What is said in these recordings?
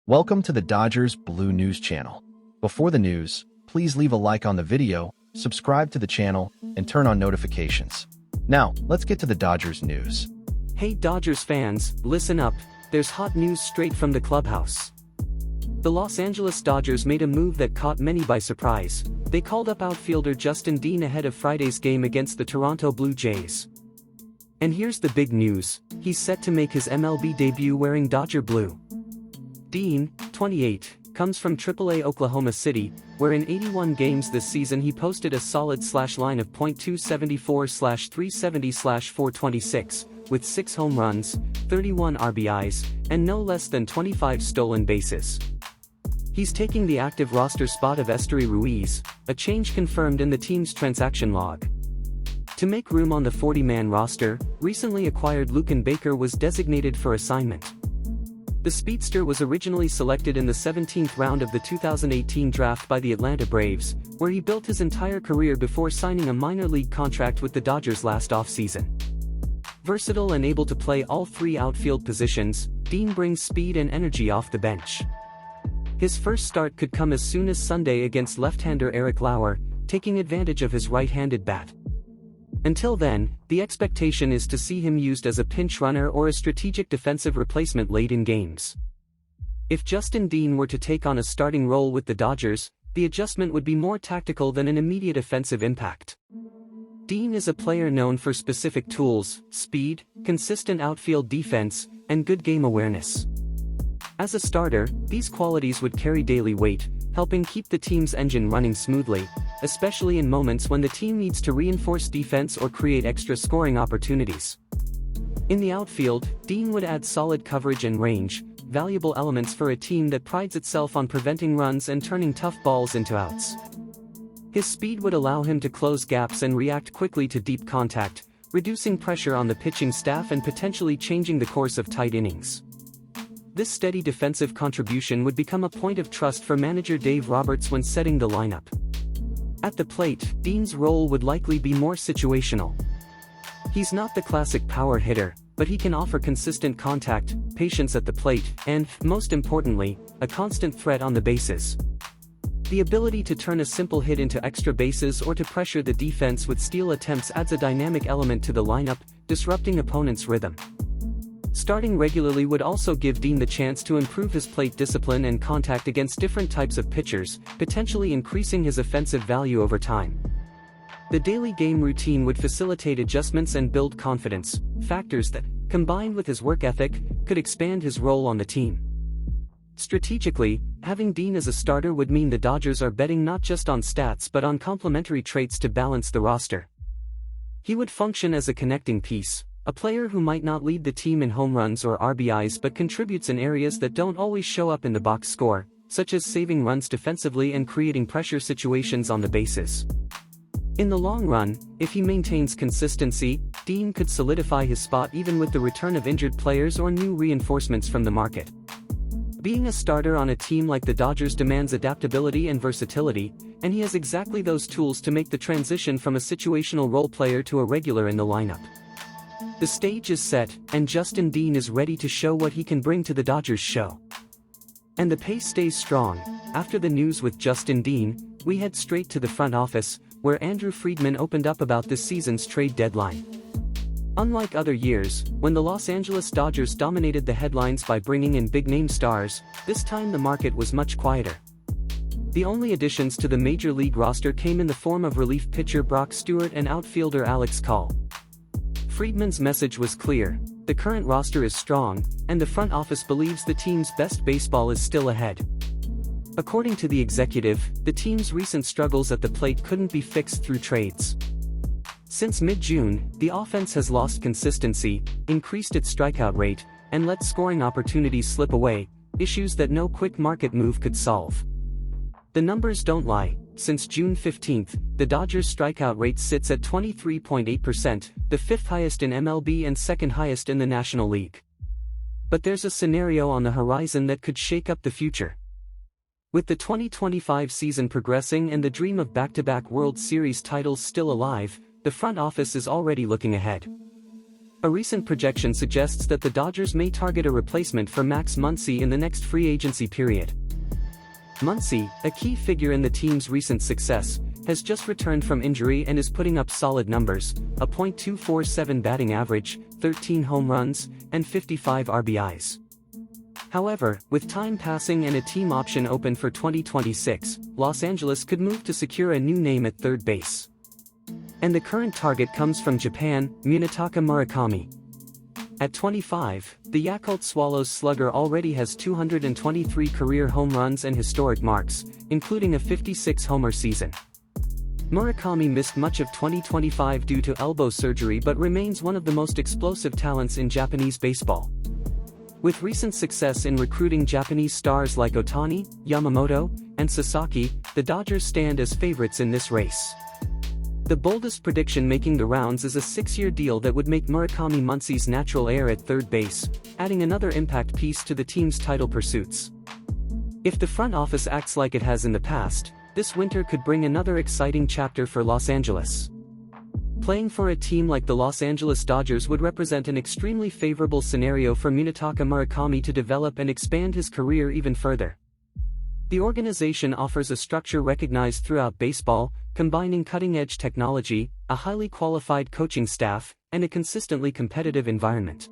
Welcome to the Dodgers Blue News channel. Before the news, please leave a like on the video, subscribe to the channel, and turn on notifications. Now, let's get to the Dodgers news. Hey Dodgers fans, listen up, there's hot news straight from the clubhouse. The Los Angeles Dodgers made a move that caught many by surprise. They called up outfielder Justin Dean ahead of Friday's game against the Toronto Blue Jays. And here's the big news, he's set to make his MLB debut wearing Dodger blue. Dean, 28, comes from AAA Oklahoma City, where in 81 games this season he posted a solid slash line of .274/370/426, with 6 home runs, 31 RBIs, and no less than 25 stolen bases. He's taking the active roster spot of Esteury Ruiz, a change confirmed in the team's transaction log. To make room on the 40-man roster, recently acquired Lucan Baker was designated for assignment. The speedster was originally selected in the 17th round of the 2018 draft by the Atlanta Braves, where he built his entire career before signing a minor league contract with the Dodgers last offseason. Versatile and able to play all 3 outfield positions, Dean brings speed and energy off the bench. His first start could come as soon as Sunday against left-hander Eric Lauer, taking advantage of his right-handed bat. Until then, the expectation is to see him used as a pinch runner or a strategic defensive replacement late in games. If Justin Dean were to take on a starting role with the Dodgers, the adjustment would be more tactical than an immediate offensive impact. Dean is a player known for specific tools, speed, consistent outfield defense, and good game awareness. As a starter, these qualities would carry daily weight, helping keep the team's engine running smoothly, especially in moments when the team needs to reinforce defense or create extra scoring opportunities. In the outfield, Dean would add solid coverage and range, valuable elements for a team that prides itself on preventing runs and turning tough balls into outs. His speed would allow him to close gaps and react quickly to deep contact, reducing pressure on the pitching staff and potentially changing the course of tight innings. This steady defensive contribution would become a point of trust for manager Dave Roberts when setting the lineup. At the plate, Dean's role would likely be more situational. He's not the classic power hitter, but he can offer consistent contact, patience at the plate, and, most importantly, a constant threat on the bases. The ability to turn a simple hit into extra bases or to pressure the defense with steal attempts adds a dynamic element to the lineup, disrupting opponents' rhythm. Starting regularly would also give Dean the chance to improve his plate discipline and contact against different types of pitchers, potentially increasing his offensive value over time. The daily game routine would facilitate adjustments and build confidence, factors that, combined with his work ethic, could expand his role on the team. Strategically, having Dean as a starter would mean the Dodgers are betting not just on stats but on complementary traits to balance the roster. He would function as a connecting piece, a player who might not lead the team in home runs or RBIs but contributes in areas that don't always show up in the box score, such as saving runs defensively and creating pressure situations on the bases. In the long run, if he maintains consistency, Dean could solidify his spot even with the return of injured players or new reinforcements from the market. Being a starter on a team like the Dodgers demands adaptability and versatility, and he has exactly those tools to make the transition from a situational role player to a regular in the lineup. The stage is set, and Justin Dean is ready to show what he can bring to the Dodgers show. And the pace stays strong. After the news with Justin Dean, we head straight to the front office, where Andrew Friedman opened up about this season's trade deadline. Unlike other years, when the Los Angeles Dodgers dominated the headlines by bringing in big-name stars, this time the market was much quieter. The only additions to the Major League roster came in the form of relief pitcher Brock Stewart and outfielder Alex Call. Friedman's message was clear: the current roster is strong, and the front office believes the team's best baseball is still ahead. According to the executive, the team's recent struggles at the plate couldn't be fixed through trades. Since mid-June, the offense has lost consistency, increased its strikeout rate, and let scoring opportunities slip away, issues that no quick market move could solve. The numbers don't lie. Since June 15, the Dodgers' strikeout rate sits at 23.8%, the 5th highest in MLB and 2nd highest in the National League. But there's a scenario on the horizon that could shake up the future. With the 2025 season progressing and the dream of back-to-back World Series titles still alive, the front office is already looking ahead. A recent projection suggests that the Dodgers may target a replacement for Max Muncy in the next free agency period. Muncy, a key figure in the team's recent success, has just returned from injury and is putting up solid numbers, a .247 batting average, 13 home runs, and 55 RBIs. However, with time passing and a team option open for 2026, Los Angeles could move to secure a new name at third base. And the current target comes from Japan, Munetaka Murakami. At 25, the Yakult Swallows slugger already has 223 career home runs and historic marks, including a 56-homer season. Murakami missed much of 2025 due to elbow surgery but remains one of the most explosive talents in Japanese baseball. With recent success in recruiting Japanese stars like Ohtani, Yamamoto, and Sasaki, the Dodgers stand as favorites in this race. The boldest prediction making the rounds is a 6-year deal that would make Murakami Muncy's natural heir at third base, adding another impact piece to the team's title pursuits. If the front office acts like it has in the past, this winter could bring another exciting chapter for Los Angeles. Playing for a team like the Los Angeles Dodgers would represent an extremely favorable scenario for Munetaka Murakami to develop and expand his career even further. The organization offers a structure recognized throughout baseball, combining cutting-edge technology, a highly qualified coaching staff, and a consistently competitive environment.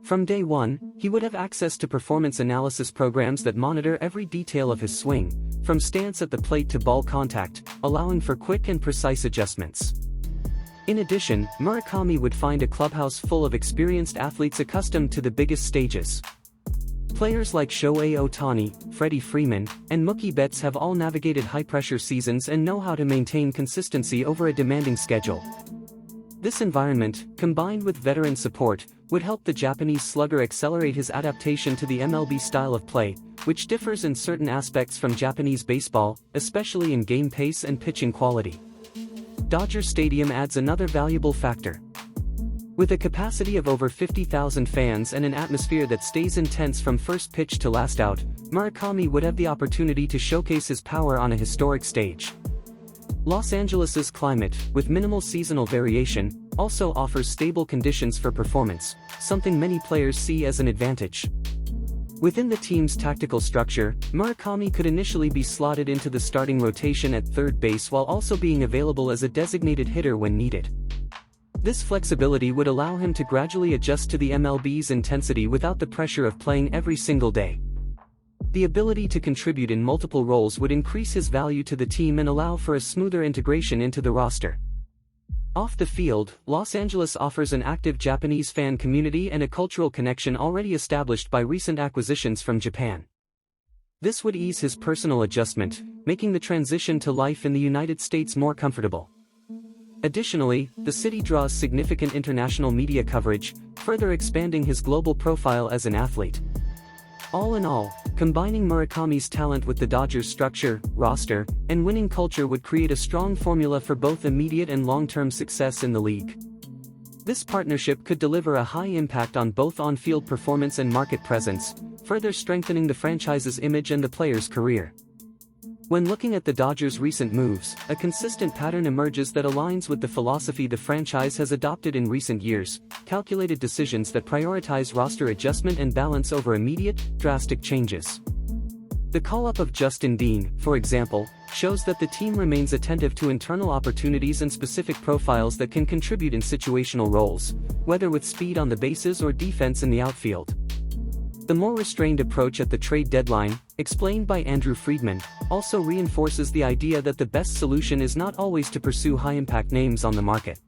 From day one, he would have access to performance analysis programs that monitor every detail of his swing, from stance at the plate to ball contact, allowing for quick and precise adjustments. In addition, Murakami would find a clubhouse full of experienced athletes accustomed to the biggest stages. Players like Shohei Ohtani, Freddie Freeman, and Mookie Betts have all navigated high-pressure seasons and know how to maintain consistency over a demanding schedule. This environment, combined with veteran support, would help the Japanese slugger accelerate his adaptation to the MLB style of play, which differs in certain aspects from Japanese baseball, especially in game pace and pitching quality. Dodger Stadium adds another valuable factor. With a capacity of over 50,000 fans and an atmosphere that stays intense from first pitch to last out, Murakami would have the opportunity to showcase his power on a historic stage. Los Angeles's climate, with minimal seasonal variation, also offers stable conditions for performance, something many players see as an advantage. Within the team's tactical structure, Murakami could initially be slotted into the starting rotation at third base while also being available as a designated hitter when needed. This flexibility would allow him to gradually adjust to the MLB's intensity without the pressure of playing every single day. The ability to contribute in multiple roles would increase his value to the team and allow for a smoother integration into the roster. Off the field, Los Angeles offers an active Japanese fan community and a cultural connection already established by recent acquisitions from Japan. This would ease his personal adjustment, making the transition to life in the United States more comfortable. Additionally, the city draws significant international media coverage, further expanding his global profile as an athlete. All in all, combining Murakami's talent with the Dodgers' structure, roster, and winning culture would create a strong formula for both immediate and long-term success in the league. This partnership could deliver a high impact on both on-field performance and market presence, further strengthening the franchise's image and the player's career. When looking at the Dodgers' recent moves, a consistent pattern emerges that aligns with the philosophy the franchise has adopted in recent years: calculated decisions that prioritize roster adjustment and balance over immediate, drastic changes. The call-up of Justin Dean, for example, shows that the team remains attentive to internal opportunities and specific profiles that can contribute in situational roles, whether with speed on the bases or defense in the outfield. The more restrained approach at the trade deadline, explained by Andrew Friedman, also reinforces the idea that the best solution is not always to pursue high-impact names on the market.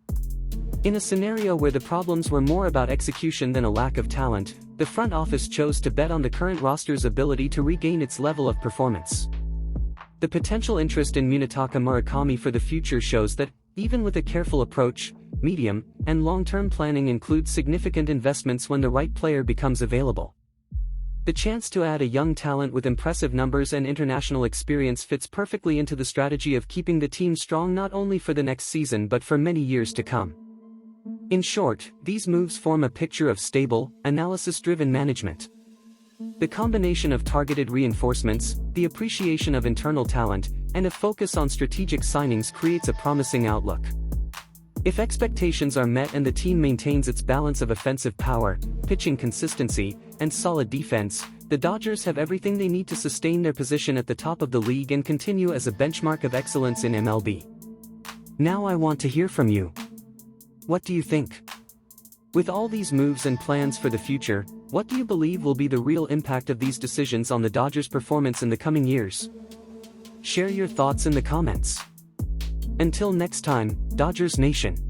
In a scenario where the problems were more about execution than a lack of talent, the front office chose to bet on the current roster's ability to regain its level of performance. The potential interest in Munetaka Murakami for the future shows that, even with a careful approach, medium and long-term planning includes significant investments when the right player becomes available. The chance to add a young talent with impressive numbers and international experience fits perfectly into the strategy of keeping the team strong not only for the next season but for many years to come. In short, these moves form a picture of stable, analysis-driven management. The combination of targeted reinforcements, the appreciation of internal talent, and a focus on strategic signings creates a promising outlook. If expectations are met and the team maintains its balance of offensive power, pitching consistency, and solid defense, the Dodgers have everything they need to sustain their position at the top of the league and continue as a benchmark of excellence in MLB. Now I want to hear from you. What do you think? With all these moves and plans for the future, what do you believe will be the real impact of these decisions on the Dodgers' performance in the coming years? Share your thoughts in the comments. Until next time, Dodgers Nation.